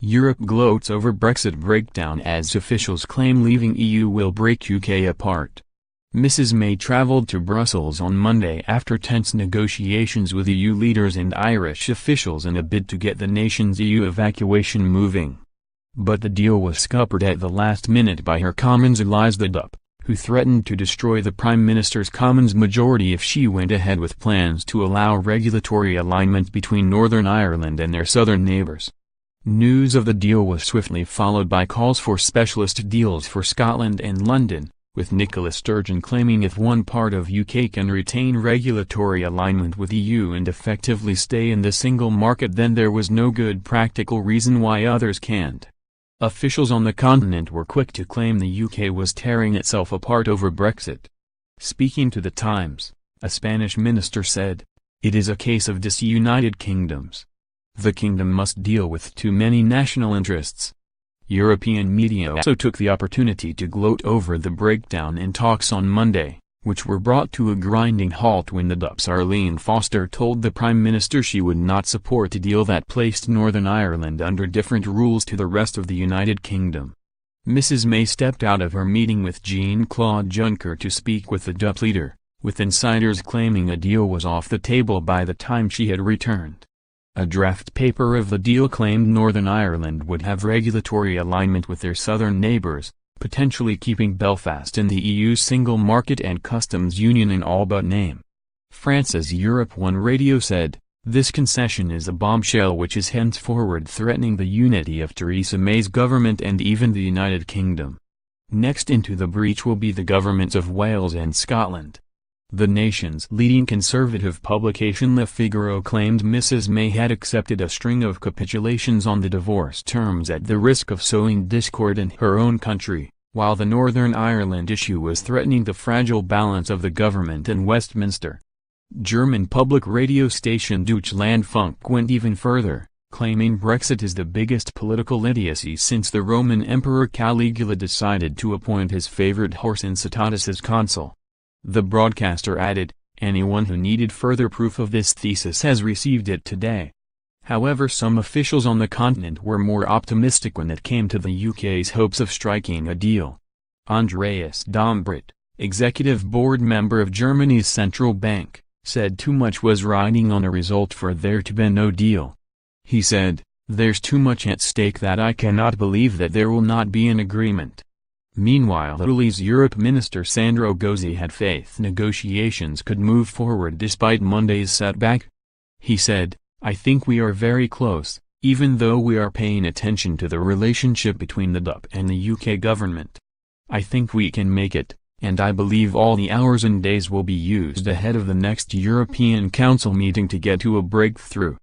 Europe gloats over Brexit breakdown as officials claim leaving EU will break UK apart. Mrs May travelled to Brussels on Monday after tense negotiations with EU leaders and Irish officials in a bid to get the nation's EU evacuation moving. But the deal was scuppered at the last minute by her Commons ally the DUP, who threatened to destroy the Prime Minister's Commons majority if she went ahead with plans to allow regulatory alignment between Northern Ireland and their southern neighbours. News of the deal was swiftly followed by calls for specialist deals for Scotland and London, with Nicola Sturgeon claiming if one part of UK can retain regulatory alignment with EU and effectively stay in the single market, then there was no good practical reason why others can't. Officials on the continent were quick to claim the UK was tearing itself apart over Brexit. Speaking to The Times, a Spanish minister said, "It is a case of disunited kingdoms. The kingdom must deal with too many national interests." European media also took the opportunity to gloat over the breakdown in talks on Monday, which were brought to a grinding halt when the DUP's Arlene Foster told the Prime Minister she would not support a deal that placed Northern Ireland under different rules to the rest of the United Kingdom. Mrs May stepped out of her meeting with Jean-Claude Juncker to speak with the DUP leader, with insiders claiming a deal was off the table by the time she had returned. A draft paper of the deal claimed Northern Ireland would have regulatory alignment with their southern neighbours, potentially keeping Belfast in the EU's single market and customs union in all but name. France's Europe 1 radio said, "This concession is a bombshell which is henceforward threatening the unity of Theresa May's government and even the United Kingdom." Next into the breach will be the governments of Wales and Scotland. The nation's leading conservative publication Le Figaro claimed Mrs May had accepted a string of capitulations on the divorce terms at the risk of sowing discord in her own country, while the Northern Ireland issue was threatening the fragile balance of the government in Westminster. German public radio station Deutschlandfunk went even further, claiming Brexit is the biggest political idiocy since the Roman Emperor Caligula decided to appoint his favorite horse Incitatus as consul. The broadcaster added, "Anyone who needed further proof of this thesis has received it today." However, some officials on the continent were more optimistic when it came to the UK's hopes of striking a deal. Andreas Dombrit, executive board member of Germany's central bank, said too much was riding on a result for there to be no deal. He said, "There's too much at stake that I cannot believe that there will not be an agreement." Meanwhile, Italy's Europe Minister Sandro Gozzi had faith negotiations could move forward despite Monday's setback. He said, "I think we are very close, even though we are paying attention to the relationship between the DUP and the UK government. I think we can make it, and I believe all the hours and days will be used ahead of the next European Council meeting to get to a breakthrough."